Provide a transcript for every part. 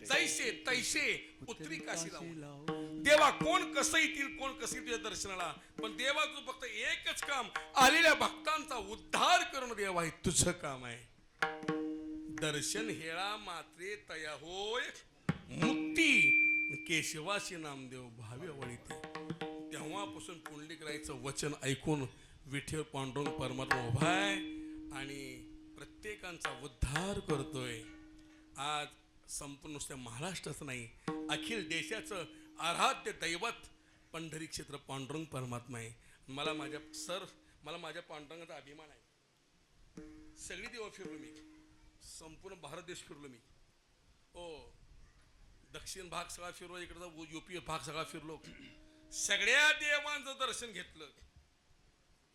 जैसे तैसे पुत्री काशी लावून. देवा कोण कसं येतील कोण कसं येतील तुझ्या दर्शनाला, पण देवा तू फक्त एकच काम, आलेल्या भक्तांचा उद्धार करणं देवा हे तुझं काम आहे. दर्शन हेळा मात्रे तया होय मुक्ती, केशवाशी नामदेव भावे वळीते. तेव्हापासून पुंडलिकरायचं वचन ऐकून विठ्ठल पांडुरंग परमात्मा उभा आहे आणि प्रत्येकांचा उद्धार करतोय. आज संपूर्ण नुसत्या महाराष्ट्राचं नाही, अखिल देशाचं आराध्य दैवत पंढरी क्षेत्र पांडुरंग परमात्मा आहे. मला माझ्या पांडुरंगाचा अभिमान आहे. सगळी देव फिरलो मी, संपूर्ण भारत देश फिरलो मी. दक्षिण भाग सगळा फिरलो, इकडचा युपी भाग सगळा फिरलो, सगळ्या देवांचं दर्शन घेतलं.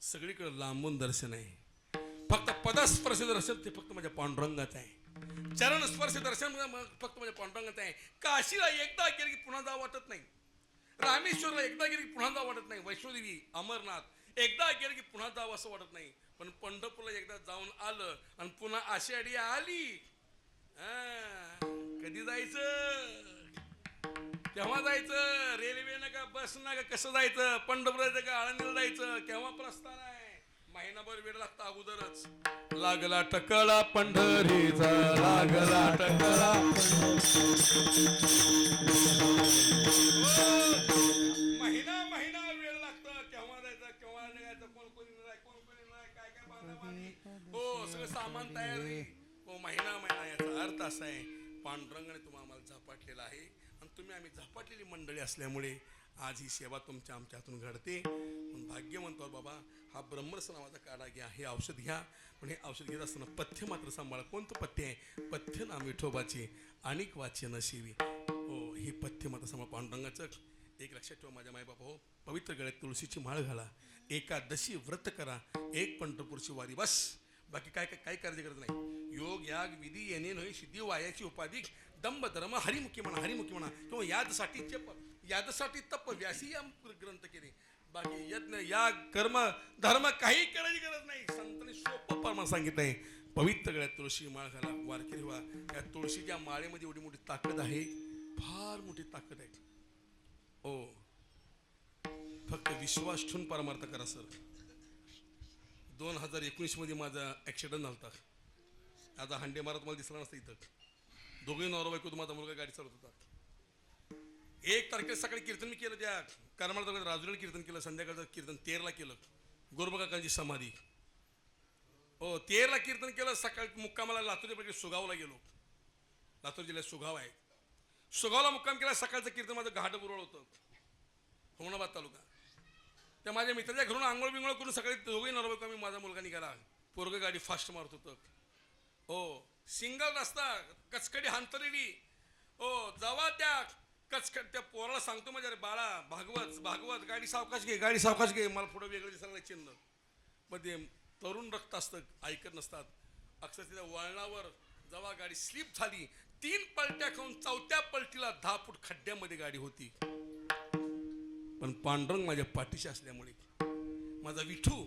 सगळीकडे लांबून दर्शन आहे. फक्त पदस्पर्श दर्शन ते फक्त माझ्या पांडुरंगाचं आहे. चरण स्पर्श दर्शन फक्त माझ्या पांडुरंगाचं आहे. काशीला एकदा गेलं की पुन्हा जावं वाटत नाही. रामेश्वरला एकदा गेलं की पुन्हा जावं वाटत नाही. वैष्णोदेवी अमरनाथ एकदा गेलं की पुन्हा जावं असं वाटत नाही. पण पंढरपूरला एकदा जाऊन आलं आणि पुन्हा आषाढी आली, कधी जायचं, केव्हा जायचं, रेल्वेनं का बसनं का कसं जायचं, पंढरपूर का आळंदीला जायचं, केव्हा प्रस्थान आहे, महिनाभर वेळ लागता अगोदरच. लागला टकला पंढरीचा, लागला टकला महिना वेळ लागतं. केव्हा जायचं केव्हा निघायचं, कोण कोणी नाही कोण कोणी नाही, काय काय बांधाबांधी, सगळं सामान तयारी, महिना याचा अर्थ असा आहे पांडुरंगाने तुम्हाला आम्हाला झपाटलेला आहे आणि तुम्ही आम्ही झपाटलेली मंडळी असल्यामुळे आज ही सेवा तुमच्या आमच्या हातून घडते. पण भाग्य म्हणतो बाबा, हा ब्रह्मरस नावाचा काढा घ्या, हे औषध घ्या, पण हे औषध घेत असताना पथ्य मात्र सांभाळा. कोणतं पथ्य आहे? पथ्य नाम विठोबाचे अनेक वाच्य नशिवी. हे पथ्य मात्र सांभाळ पांडुरंगाचं. एक लक्षात ठेवा माझ्या मायबाप हो, पवित्र गळ्यात तुळशीची माळ घाला, एकादशी व्रत करा, एक पंढरपूरची वारी, बस. बाकी काय काय काही करायची गरज नाही. योग याग विधी येणे नव्हे सिद्धी वायाची उपाधी, दंभ धर्म हरिमुखी म्हणा किंवा यादसाठी तप व्यासी या ग्रंथ केले. बाकी यज्ञ याग कर्म धर्म काही करायची गरज नाही. संतांनी सोपं परमान सांगितलंय. पवित्र गळ्यात तुळशी माळ घाला, वारकरी व्हा. या तुळशीच्या माळेमध्ये एवढी मोठी ताकद आहे, फार मोठी ताकद आहे. फक्त विश्वास ठेवून परमार्थ करा सर. 2019 मध्ये माझा ऍक्सिडेंट झाला. आता हांडे मारत मला दिसला नसतं इथं. दोघे नवरा बायको, माझा मुलगा गाडी चालवत होता. 1 तारखेला सकाळी कीर्तन मी केलं, त्या करमाळा राजुरीला कीर्तन केलं, संध्याकाळचं कीर्तन 13ला केलं, गोरबकाकांची समाधी. 13ला कीर्तन केलं. सकाळी मुक्कामाला लातूरच्या सुगावला गेलो. लातूर जिल्ह्यात सुगाव आहे, सुगावला मुक्काम केला. सकाळचं कीर्तन माझं घाट बुरळ होतं, हुमणाबाद तालुका. त्या माझ्या मित्राच्या घरून आंघोळ बिंगोळ करून सकाळी दोघेही नवरा बायको आम्ही, माझा मुलगा निघाला. पोरगं गाडी फास्ट मारत होतं. सिंगल रस्ता, कचकडी हांतरलेली. जावा त्या पोराला सांगतो माझ्या, रे बाळा भागवत गाडी सावकाश घे. मला पुढे वेगळं दिसायला चिन्ह. पण ते तरुण रक्त असतं, ऐकत नसतात. अक्षरशः त्या वळणावर जेव्हा गाडी स्लिप झाली, 3 पलट्या खाऊन 4थ्या पलटीला 10 फूट खड्ड्यामध्ये गाडी होती. पण पांडुरंग माझ्या पाठीशी असल्यामुळे, माझा विठू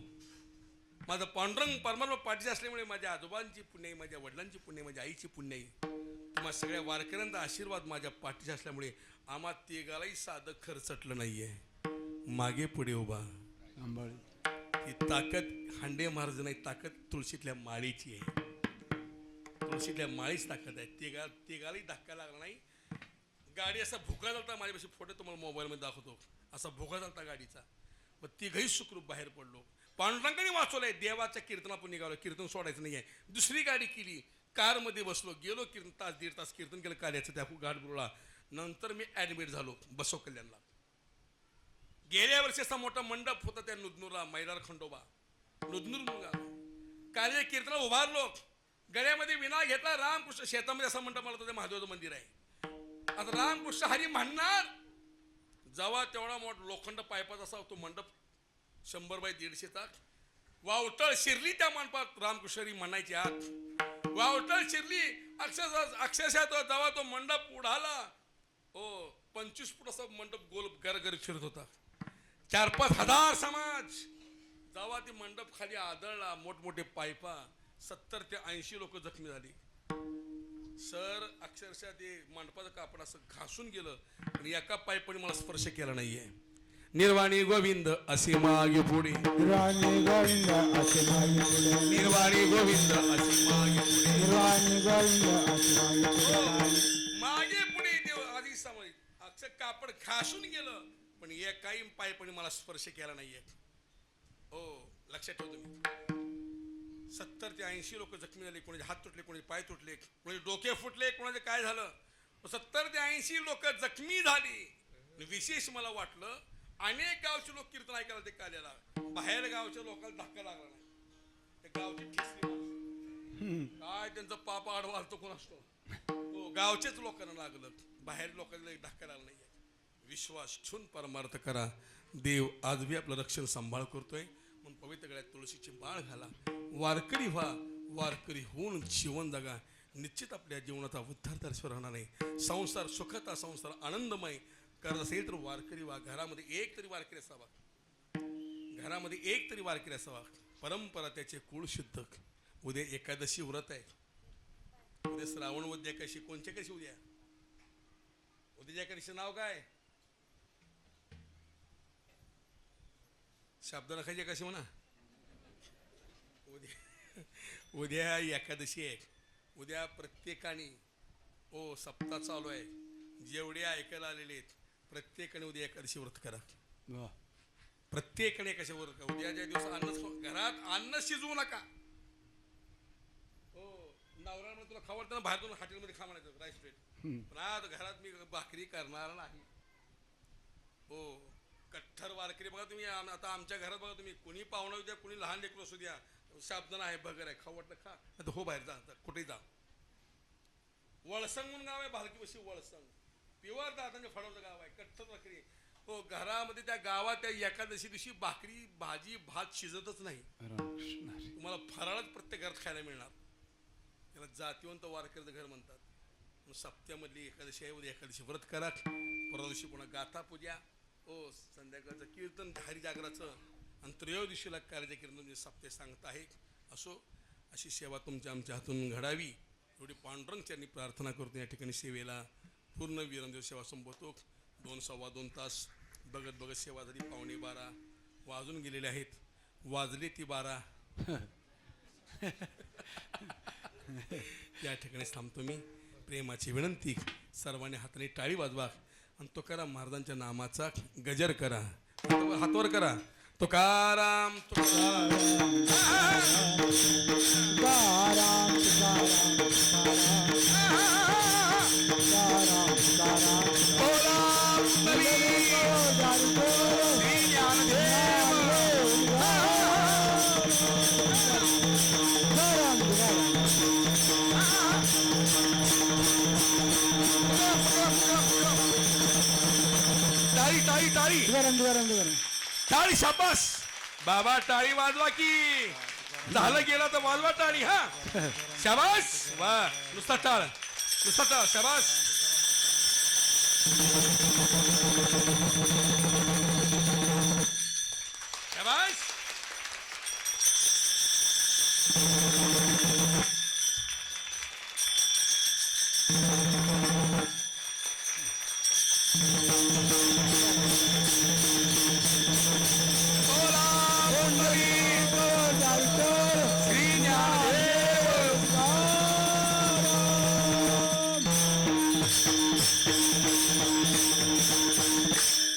माझा पांडुरंग परमात्मा पाठीशी असल्यामुळे, माझ्या आजोबांची पुण्य, माझ्या वडिलांची पुण्य, माझ्या आईची पुण्य, तुम्हा सगळ्या वारकऱ्यांचा आशीर्वाद माझ्या पाठीशी असल्यामुळे आम्हा तिघालाही साधं खर्चटलं नाहीये. मागे पुढे उभा. ही ताकद हांडे महाराज नाही, ताकद तुळशीतल्या माळीची आहे. तुळशीतल्या माळीच ताकद आहे. तिघालाही धक्का लागला नाही. गाडी असा भुका झालता, माझ्यापाशी फोटो तुम्हाला मोबाईलमध्ये दाखवतो. असा भुका झालता गाडीचा. मग तिघही सुखरूप बाहेर पडलो. पांडुरंगाने वाचवलंय. देवाच्या कीर्तनातून निघालो, कीर्तन सोडायचं नाही आहे. दुसरी गाडी केली, कारमध्ये बसलो, गेलो कीर्तन, 1.5 तास कीर्तन केलं कार्याचं त्या घाट बुरळा. नंतर मी ॲडमिट झालो बसव कल्याणला. गेल्या वर्षी असा मोठा मंडप होता त्या नुदनूरला, मैदार खंडोबा नुदनूर मुलगा. कार्य कीर्तन उभारलो, गळ्यामध्ये विना घेतला. रामकृष्ण शेतामध्ये असा मंडप मला होता, महादेवाचं मंदिर आहे. आता रामकृष्ण हरी म्हणणार, जेव्हा तेवढा मोठा लोखंड पायपाचा असा तो मंडप 100 बाय 150चा. वावटळ शिरली त्या मंडपात, रामकृष्ण हरी म्हणायची आत वावटळ शिरली. अक्षरशः तो जेव्हा तो मंडप उडाला, 25 फूट असा मंडप गोल घर फिरत होता. 4-5 हजार समाज. जेव्हा ती मंडप खाली आदळला, मोठमोठे पायपा, 70 ते 80 लोक जखमी झाली. सर अक्षरशः ते मंडपाचं कापड असं घासून गेलं आणि एका पायपणी मला स्पर्श केला नाहीये. निर्वाणी गोविंद असे मागे पुढे, निर्वाणी गोविंद असे मागे पुढे, निर्वाणी गोविंद असे मागे पुढे, निर्वाणी गोविंद असे मागे पुढे. मागे पुढे देव आधी समज अक्षर कापड घासून गेलं पण एकाही पायपणी मला स्पर्श केला नाहीये. हो लक्षात ठेव तुम्ही. 70 ते 80 लोक जखमी झाले, कोणाचे हात तुटले, कोणाचे पाय तुटले, कोणाचे डोके फुटले, कोणाचे काय झालं. 70 ते 80 लोक जखमी झाली. विशेष मला वाटलं अनेक गावचे लोक कीर्तन ऐकायला ते काल्याला, बाहेर गावच्या लोकांना धक्का लागला नाही. ते गावचे ठिसले काय त्यांचं पाप आडवालतो कोण असतो. हो गावचेच लोकांना लागलं, बाहेर लोकांना धक्का लागला नाही. विश्वास ठेवून परमार्थ करा. देव आज बी आपलं रक्षण सांभाळ करतोय. म्हणून पवित्र गळ्यात तुळशीची माळ घाला, वारकरी व्हा, वारकरी होऊन जीवन जगा. निश्चित आपल्या जीवनाचा उद्धार त्याशिवाय राहणार नाही. संसार सुखता, संसार आनंदमय करत असेल तर वारकरी व्हा. घरामध्ये एक तरी वारकरी असावा, घरामध्ये एक तरी वारकरी असावा. परंपरा त्याचे कुळ शुद्ध. उद्या एकादशी व्रत आहे, उद्या श्रावण वद्य एकादशी. कोणत्या कशी उद्या? उद्याच्या एकादशी नाव काय? शब्द नखायचे कशी म्हणा. उद्या एकादशी आहे. उद्या प्रत्येकाने ओ सप्ताह चालू आहे, जेवढे ऐकायला आलेले आहेत प्रत्येकाने उद्या एकादशी व्रत करा. प्रत्येकाने एकादशी व्रत करा. उद्याच्या दिवस घरात अन्न शिजवू नका. हो नवरा म्हणून तुला खावडताना बाहेरून हॉटेलमध्ये खा म्हणायचं राईस प्लेट, पण आज घरात मी भाकरी करणार नाही. हो कठ्ठर वारकरी बघा तुम्ही. आता आमच्या घरात बघा तुम्ही, कुणी पाहुणा उद्या, कुणी लहान लेकरू असू द्या, शाब्दन आहे बगर आहे, खाऊ वाटलं खा, आता हो बाहेर जा, कुठेही जा. वळसंग म्हणून गाव आहे, भालकी बशी वळसंग, प्युअर दादांच्या फळवलं गाव आहे, कठ्ठर भाकरी. हो घरामध्ये त्या गावात त्या एकादशी दिवशी भाकरी भाजी भात शिजतच नाही. तुम्हाला फराळच प्रत्येक घरात खायला मिळणार. त्याला जातीवंत वारकरीचं घर म्हणतात. सप्त्यामधली एकादशी आहे, उद्या एकादशी व्रत करा. परवा दिवशी पुन्हा गाथा पूजा, हो संध्याकाळचं कीर्तन हरी जागराचं, आणि त्रयोदशीला कार्याचे कीर्तन म्हणजे सप्ते सांगत आहे. असो अशी सेवा तुमच्या आमच्या हातून घडावी एवढी पांडुरंग चरणी प्रार्थना करतो. या ठिकाणी सेवेला पूर्ण विरंदेव सेवा संपवतो. 2-2.25 तास बघत बघत सेवा झाली. 11:15 वाजून गेलेले आहेत. वाजले ती 12. या ठिकाणी थांबतो मी. प्रेमाची विनंती, सर्वांनी हाताने टाळी वाजवा आणि तुकाराम महाराजांच्या नामाचा गजर करा. हातवर करा. तुकाराम तुकाराम तुकाराम टाळी शाबास बाबा. टाळी वाजवा की झालं गेला तर वाजवा टाळी. हा शाबास वा. नुसता टाळ, नुसता टाळ. शाबास. शाबास.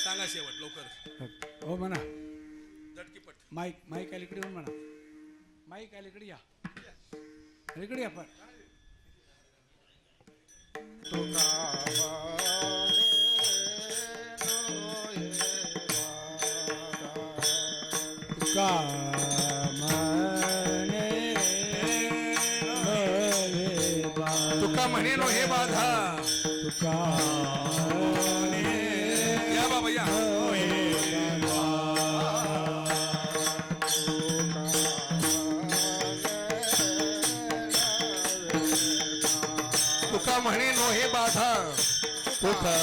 सांगा शेवट लवकर. हो म्हणा. झटकीपट. माईक अलीकडे येऊन म्हणा. माईक अलीकडे या, अलीकडे या. पण तुका म्हणे नो हे बाधा. तुका या बाबा या. तुका म्हणे नो हे बाधा. तुका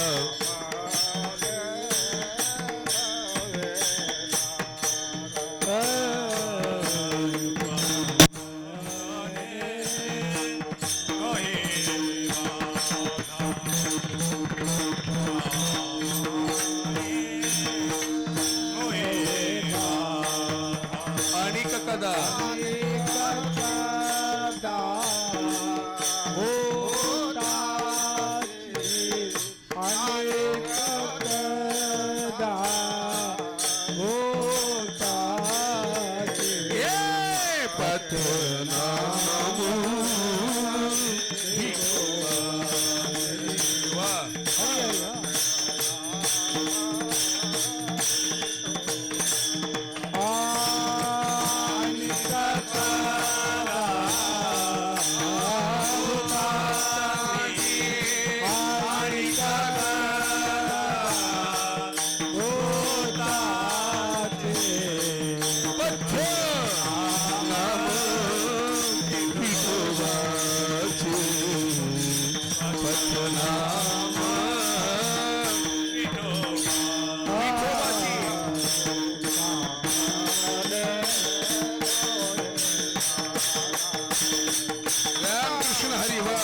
रामकृष्ण हरी वा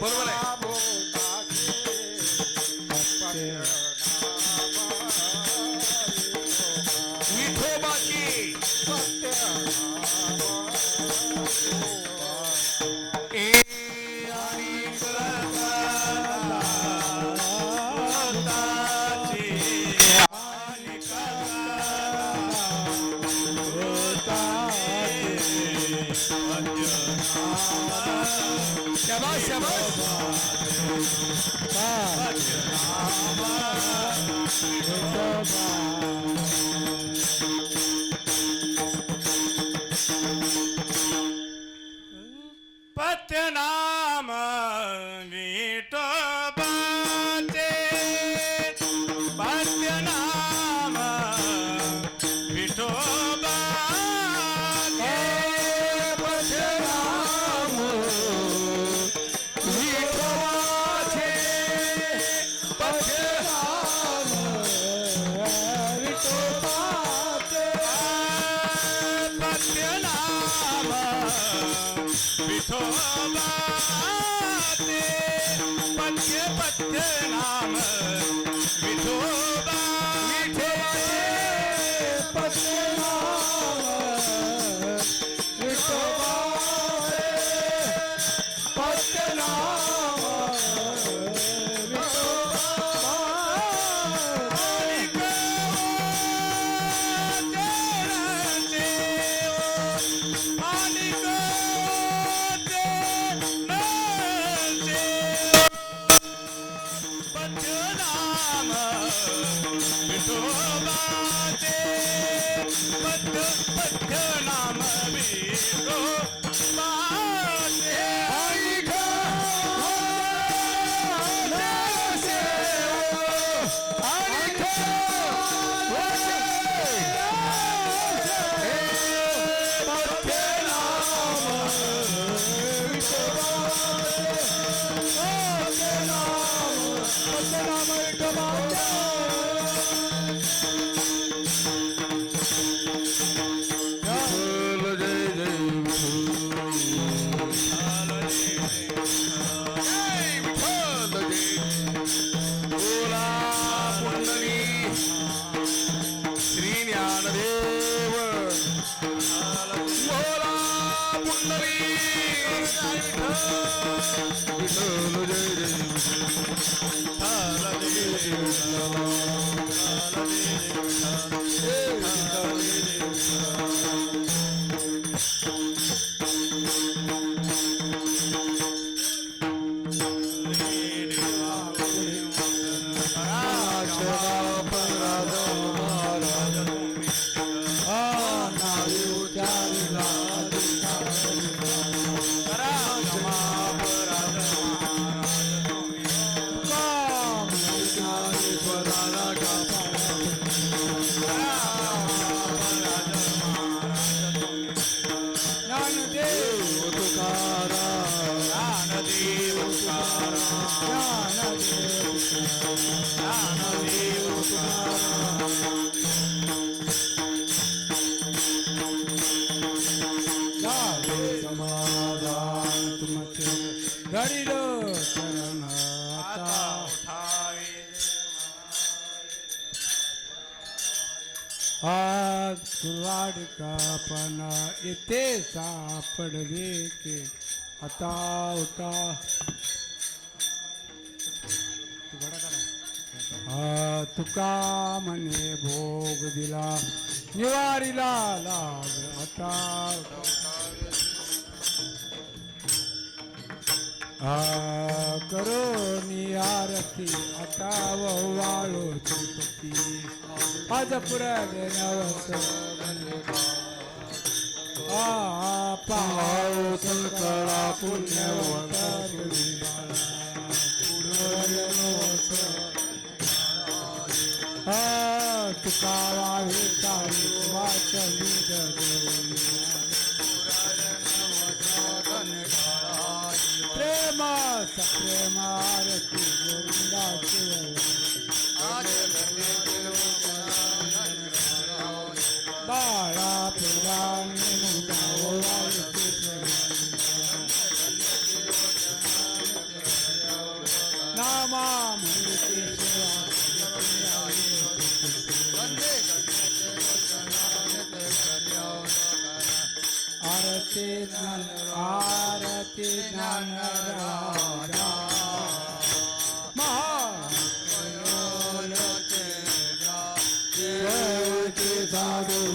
बरोबर आहे विठोबाची शाबाश शाबाश पत्यनाम विठोबाचे पत्यनाम विठोबाचे पत्यनाम विठोबाचे पत्यनाम विठोबाचे पत्यनाम विठोबाचे पत्यनाम विठोबा पत्यनाम मते धरिलो चरण आता आज कुवाडका पणा येथे सापडले के आता उता तुका म्हणे भोग दिला निवारीला लाग आता करोनी आरती आता वाळो तिरुपती आज पुराले नवस पाहाव संकळा पुण्यवंत तुका वाहे तारी वाचली प्रेमा सप्रेमारती गोविंदाची बाळा पुराणी नामा मूर्ती आरती ज्ञान राजा साधू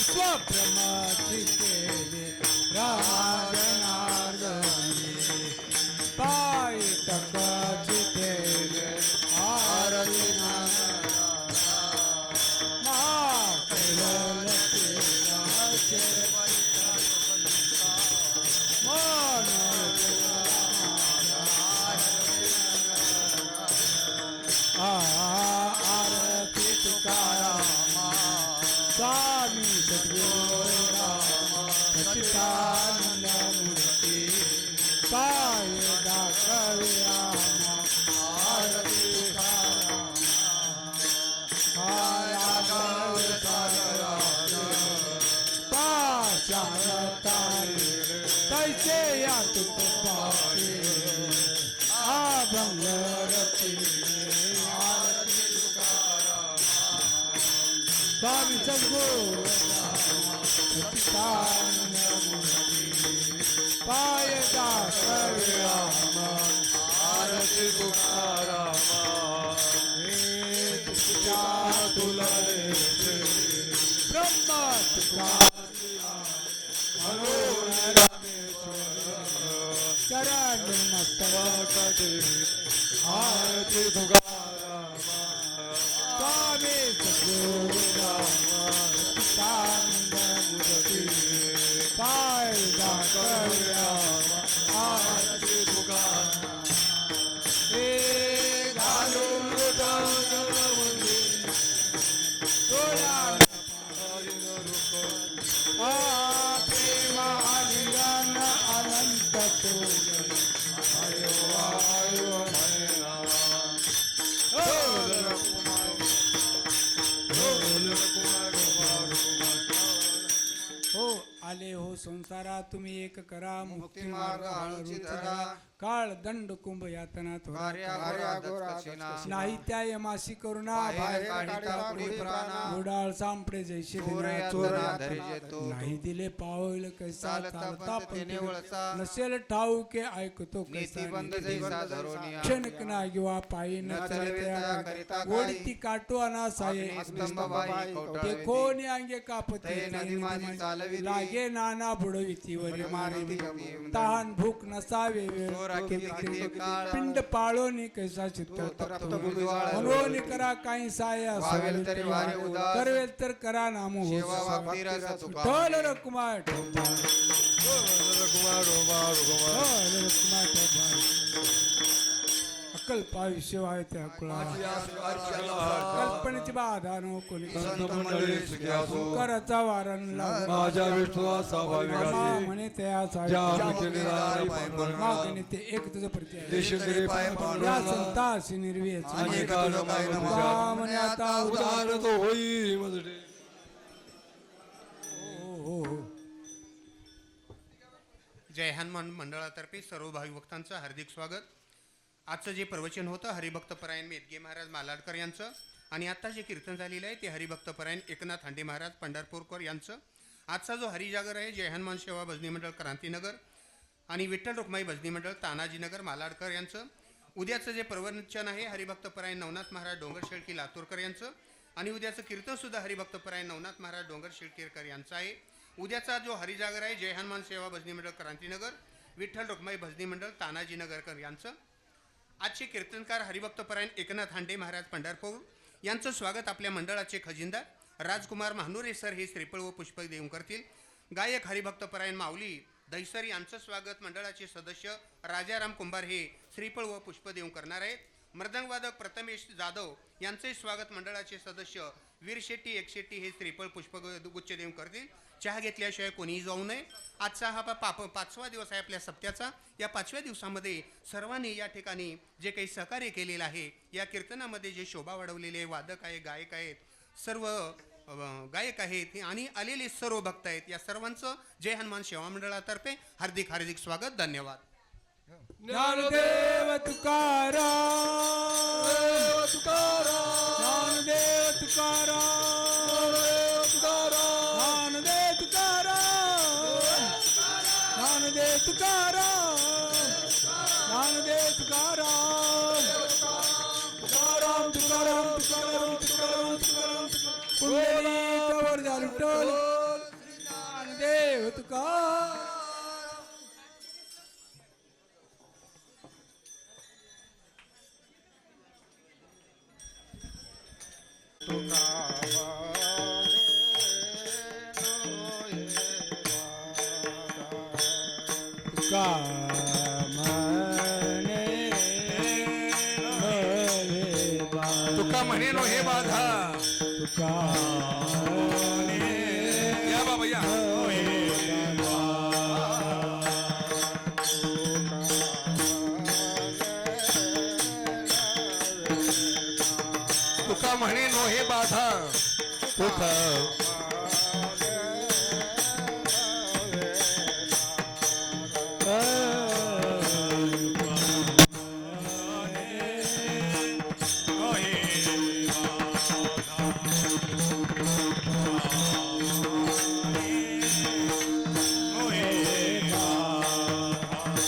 स्वप्रमाची केले राजनार्दनी पाय टकाची केले आरती आरती तुकारामा स्वामी सद्गुरू सच्चिदानंद मूर्ती पाय दाखवे आरती तैसे या तुप पापे आभंगरती स्वामी सद्गुरू सच्चिदानंद मूर्ती पाय दाखवे आरती तुकारामा हे तुझ्या तुला ब्रह्मा तुका चरण मस्तक आरती तुकारामा स्वामी सद्गुरू सच्चिदानंद मूर्ती पाय दाखवे आरती तुकारामा हे घालून प्रेम अनंत तो आयो आयो संसारा तुम्ही एक करा मुक्ती मार्ग हळूची धरा. काळ दंड कुंभ यातना थोरा कार्या नाही त्या यमाशी करुणा बाहेर काढिता कुणी प्राणा. उडाळ सापडे जैसे चोर दिना यातना धरी जेतो. नाही दिले पावल कैसा चालता चालता पंथ तेने वळसा. नसेल ठाऊके ऐकतो नीती कैसा बंद जैसा धरोनिया. क्षणिक ना किंवा पायी न न चलते चलविता करिता काही. ओढती काटो अना साये स्तंभ बाई ते कवटाळविती. कोणी अंगे कापते ते नदी माझी चालविती. लागे नाना बुडविती वरी मारिती तहान भूक नसावे वेळ. चोरा किती किती काळ. पिंड पाळोनी कैसा चित्त तप्त बुजवाळ. मनोनी करा काही साया वावेल तरी वारे उदास. करवेल तर करा नाम हो सेवा भक्ती रस तुका. ठोल रकुमार अकल्प आयुष्य आहे त्या अकुळा कल्पनेची बाधा नो कोणी कराचा वारण माझ्या विश्वासा भाविकाचे म्हणे त्या ज्यामध्ये निराळे पांडुरंगा. मागणे ते एक तुझं प्रति देशगिरी पाय या पांडुरंगा. संतासी निर्वेच अनेकाल काय नमः. म्हणे आता उदार तो होई मजडे. हो हो जय हनुमान मंडळातर्फे सर्व भाविक भक्तांचं हार्दिक स्वागत. आजचं जे प्रवचन होतं हरिभक्तपरायण मेदगे महाराज मालाडकर यांचं आणि आत्ता जे कीर्तन झालेलं आहे ते हरिभक्तपरायण एकनाथ हांडे महाराज पंढरपूरकर यांचं. आजचा जो हरिजागर आहे जय हनुमान सेवा भजनी मंडळ क्रांतीनगर आणि विठ्ठल रुक्माई भजनी मंडळ तानाजीनगर मालाडकर यांचं. उद्याचं जे प्रवचन आहे हरिभक्तपरायण नवनाथ महाराज डोंगर शेळकी लातूरकर यांचं आणि उद्याचं कीर्तनसुद्धा हरिभक्तपरायण नवनाथ महाराज डोंगर शेळकेरकर यांचं आहे. उद्याचा जो हरिजागर आहे जय हनुमान सेवा भजनी मंडळ क्रांतीनगर विठ्ठल रुक्माई भजनी मंडळ तानाजीनगरकर यांचं. आजचे कीर्तनकार हरिभक्तपरायण एकनाथ हांडे महाराज पंढरपूर यांचं स्वागत आपल्या मंडळाचे खजिनदार राजकुमार महानुरे सर हे श्रीफळ व पुष्प देऊन करतील. गायक हरिभक्तपरायण माऊली दहिसर यांचं स्वागत मंडळाचे सदस्य राजाराम कुंभार हे श्रीफळ व पुष्प देऊन करणार आहेत. मृदंगवादक प्रथमेश जाधव यांचे स्वागत मंडळाचे सदस्य वीर शेट्टी एकशेट्टी हे श्रीफळ पुष्प गुच्छ देऊन करतील. चहा घेतल्याशिवाय कोणीही जाऊ नये. आजचा हा पाचवा दिवस आहे आपल्या सप्त्याचा. या 5व्या दिवसामध्ये सर्वांनी या ठिकाणी जे काही सहकार्य केलेलं आहे या कीर्तनामध्ये जे शोभा वाढवलेले वादक आहे गायक आहेत सर्व गायक आहेत आणि आलेले सर्व भक्त आहेत या सर्वांचं जय हनुमान सेवा मंडळातर्फे हार्दिक हार्दिक स्वागत. धन्यवाद. ज्ञानदेव तुकाराम ज्ञानदेव तुकाराम ज्ञानदेव तुकाराम ज्ञानदेव तुकाराम ज्ञानदेव तुकाराम तुकाराम तुकाराम तुकाराम तुकाराम तुकाराम पुंडलीकावर झालं विठ्ठल ज्ञानदेव तुकाराम. तुका म्हणे नो हे बाधा. या बाबा या. तुका म्हणे नो हे बाधा. तुका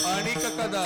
आणि कदा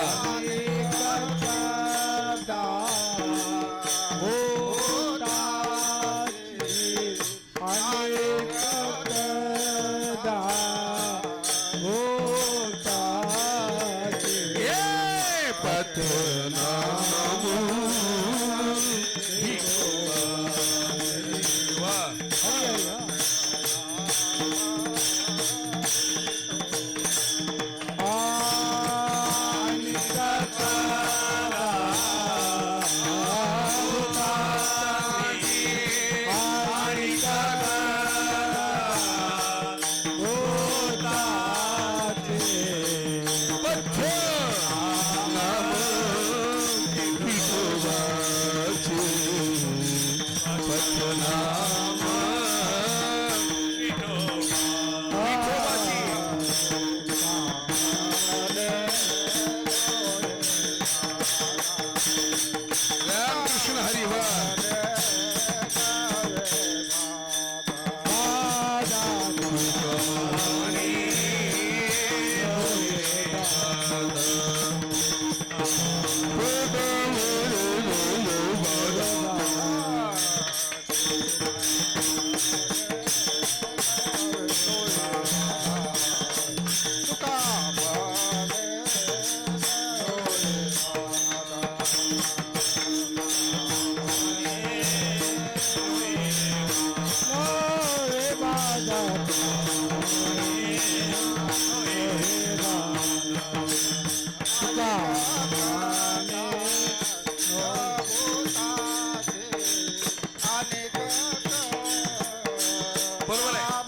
बरोबर आहे.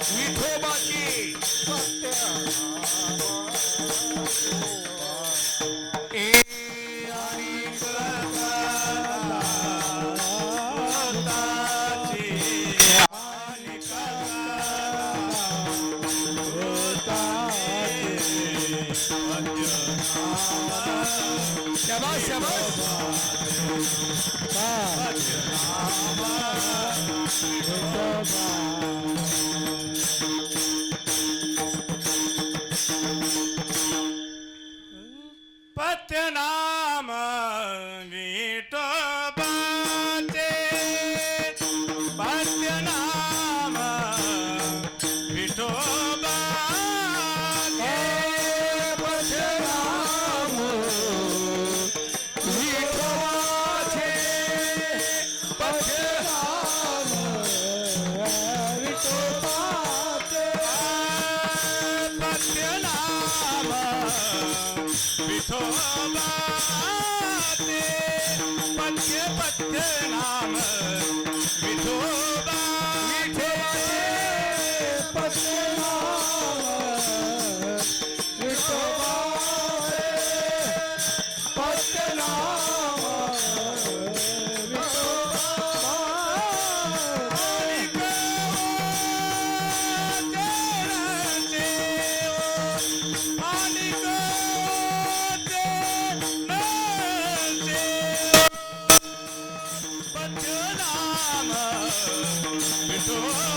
विठोबाची शाबास शाबास. पत्यनाम विठोबाचे पत्यनाम विठोबाचे पत्यनाम विठोबाचे पत्यनाम विठोबाचे पत्यनाम विठोबाचे पत्य पत्य नाम विठोबा विठोबाचे पत्य नाम विठोबाचे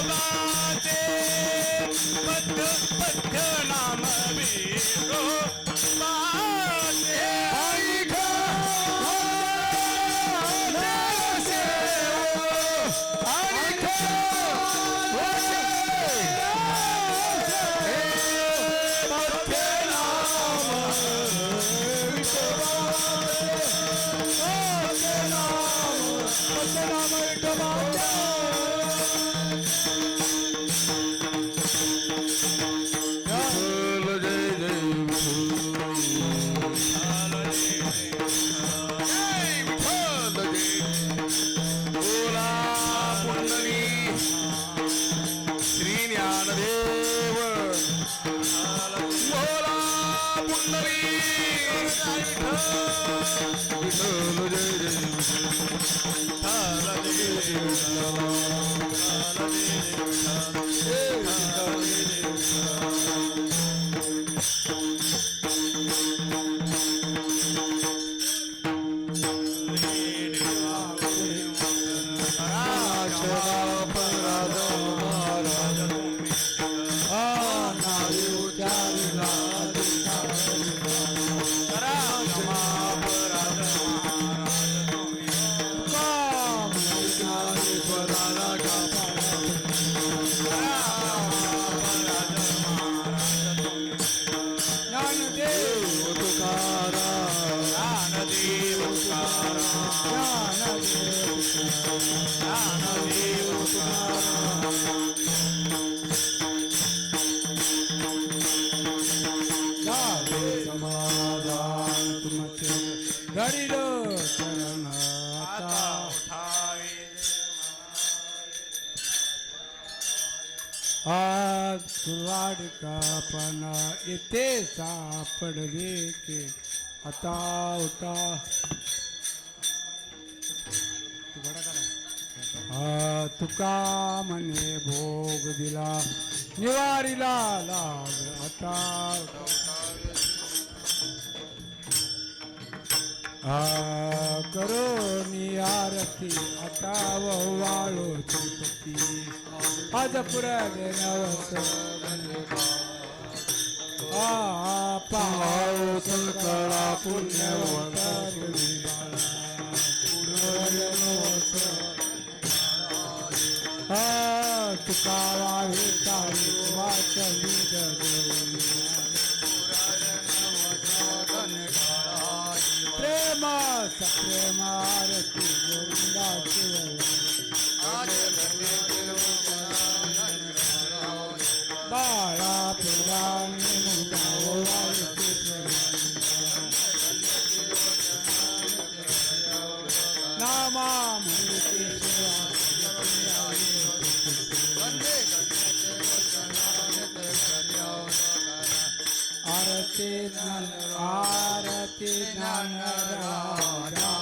पत्य नाम आज लाडकापणा येथे सापडले की आता उठा तुका म्हणे भोग दिला निवारीला लाग आता करोनी आरती आता वाळो श्रीपती आज पुराणे नवस पाहो संकळा पुण्यवंत तुका वाहे तारी वाचली प्रेमास प्रेमारती गोविंदाची बाळा पुराणी नामा मूर्ती आरती ज्ञान राजा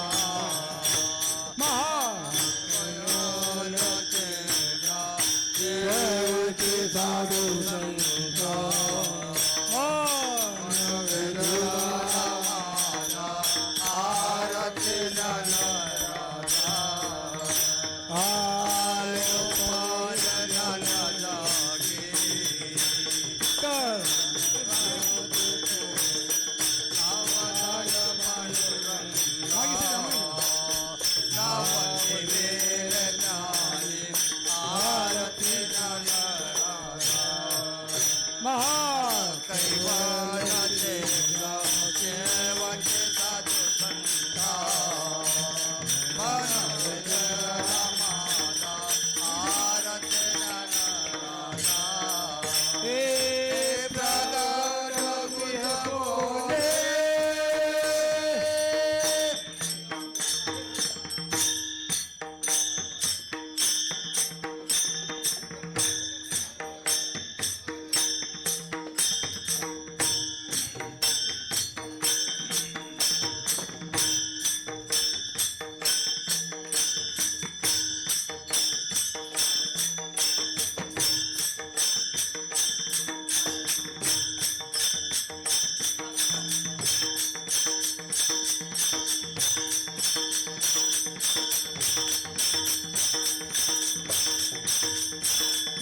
साधू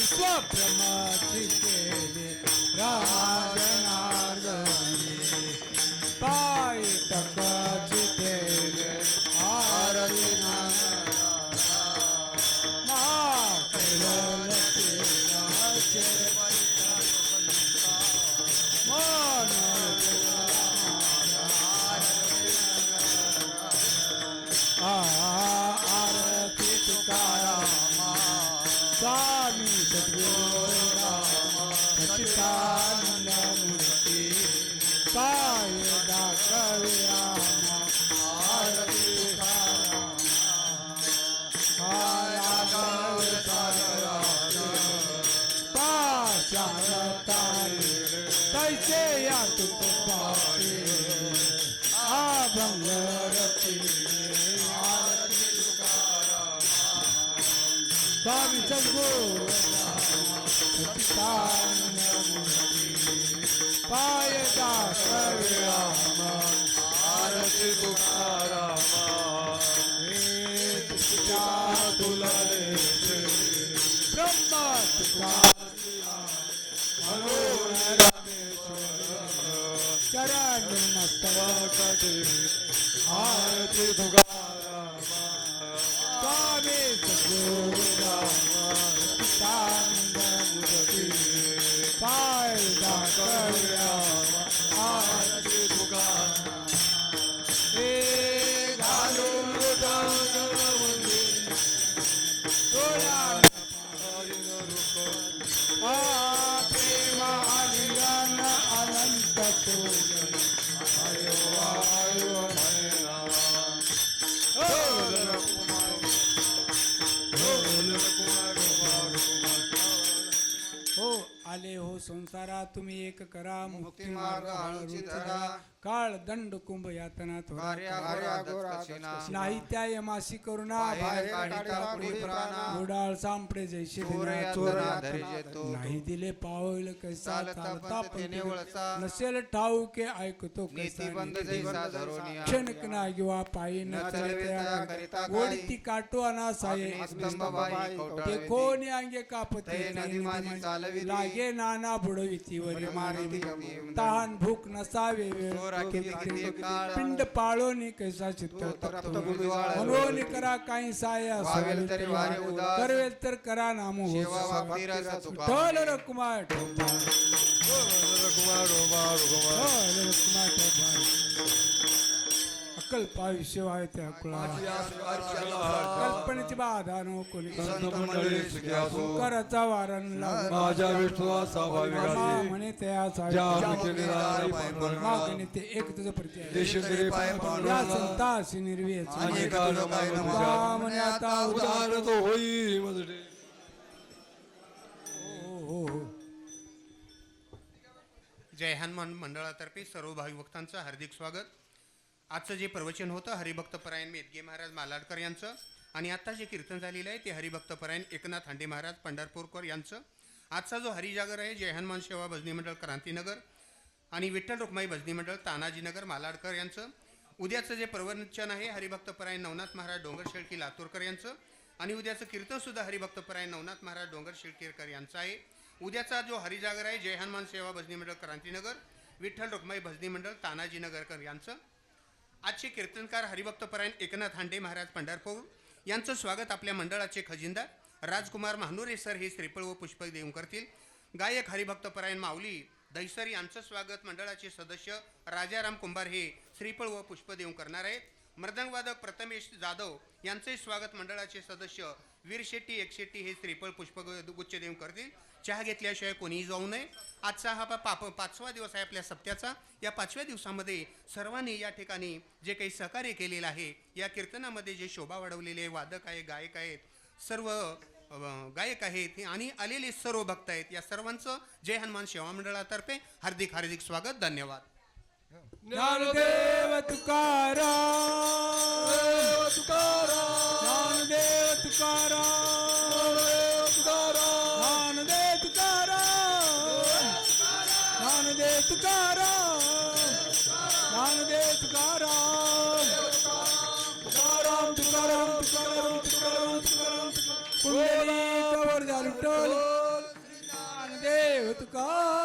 स्वप्रमाची केले राजनार्दनी पाय टकाची केले आरती आरती तुकाराम स्वामी सद्गुरू सच्चिदानंद मूर्ती पाय दाखवे आरती तैसे या तुपाचे भंगरती स्वामी सद्गुरू सच्चिदानंद मूर्ती पाय दाखवे आरती तुकाराम तुला ब्रह्म चरण मस्तक आरती तुकाराम स्वामी सद्गुरू सच्चिदानंद मूर्ती पाय दाखवे आरती तुकाराम घालून प्रेम अनिगन अनंत हो आले हो संसार संसारा तुम्ही एक करा मुक्ती मार्ग हळूची धरा काळ दंड कुंभ यातना थोडा कार्या गोरा नाही त्या यमाशी करुणा बाहेर काढिता पुढे प्राणा उडाळ सांपडे जैसे चोर दिना यातना धरिजे तो नाही दिले पावल कैसा चालता चालता पंथ तेने वळसा नसेल ठाऊ के ऐकतो नीती बंद जैसा धरोनिया क्षणक ना किंवा पायी न न चलवे त्या करिता काही. ओढती काटो अना साये स्तंभ बाई ते कवटाळवे कोणी अंगे कापते ते नदी माझी चालविती. लागे नाना बुडविती वरी मारिती मारिती गती. तहान भूक नसावे वेळ चोरा किती किती काळ पिंड पाळोनी कैसा चित्त तप्त बुजवाळ मनोनी करा काही साया वावेल तरी वारे उदास. करवेल तर करा नामो सेवा वागती रस तुका ढोल रकुमार कुमार कुमार ढोल रकुमार अक्कल पावी शिवाय त्या कुळा कल्पनेची बाधा नो कोणी संत मंडळी सुखी असो कराचा वारण लागू माझ्या विश्वासा भाविकांनी म्हणे त्या ज्या केले राहणारे पांडुरंगा, मागणी ते एक तुझं प्रत्यय देशेंद्री पाय या पांडुरंगा, संतासी निर्वेच अनेका लोकांना म्हणे आता उदार उदार तो होई मजडे. हो हो जय हनुमान मंडळातर्फे सर्व भाविभक्तांचं हार्दिक स्वागत. आजचं जे प्रवचन होतं हरिभक्तपरायण मेदगे महाराज मालाडकर यांचं आणि आत्ता जे कीर्तन झालेलं आहे ते हरिभक्तपरायण एकनाथ हांडे महाराज पंढरपूरकर यांचं. आजचा जो हरिजागर आहे जय हनुमान सेवा भजनी मंडळ क्रांतीनगर आणि विठ्ठल रुक्माई भजनी मंडळ तानाजीनगर मालाडकर यांचं. उद्याचं जे प्रवचन आहे हरिभक्तपरायण नवनाथ महाराज डोंगर शेळकी लातूरकर यांचं आणि उद्याचं कीर्तनसुद्धा हरिभक्तपरायण नवनाथ महाराज डोंगर शेळकेरकर यांचं आहे. उद्याचा जो हरिजागर आहे जय हनुमान सेवा भजनी मंडळ क्रांतीनगर विठ्ठल रुक्माई भजनी मंडळ तानाजीनगरकर यांचं. आजचे कीर्तनकार हरिभक्तपरायण एकनाथ हांडे महाराज पंढरपूर यांचं स्वागत आपल्या मंडळाचे खजिनदार राजकुमार महानुरे सर हे श्रीफळ व पुष्पक देऊन करतील. गायक हरिभक्तपरायण माऊली दहिसर यांचं स्वागत मंडळाचे सदस्य राजाराम कुंभार हे श्रीफळ व पुष्प देऊन करणार आहेत. मृदंगवादक प्रथमेश जाधव यांचे स्वागत मंडळाचे सदस्य वीर शेट्टी एकशेट्टी हे श्रीफळ पुष्प गुच्छ देऊन करतील. चहा घेतल्याशिवाय कोणीही जाऊ नये. आजचा हा पाचवा दिवस आहे आपल्या सप्त्याचा. या 5व्या दिवसामध्ये सर्वांनी या ठिकाणी जे काही सहकार्य केलेलं आहे या कीर्तनामध्ये जे शोभा वाढवलेले वादक आहे गायक आहेत सर्व गायक आहेत आणि आलेले सर्व भक्त आहेत या सर्वांचं जय हनुमान सेवा मंडळातर्फे हार्दिक हार्दिक स्वागत. धन्यवाद. ज्ञानदेव तुकाराम ज्ञानदेव तुकाराम ज्ञानदेव तुकाराम ज्ञानदेव तुकाराम ज्ञानदेव तुकाराम तुकाराम तुकाराम तुकाराम तुकाराम तुकाराम पुंडलिक वर विठ्ठल ज्ञानदेव तुकाराम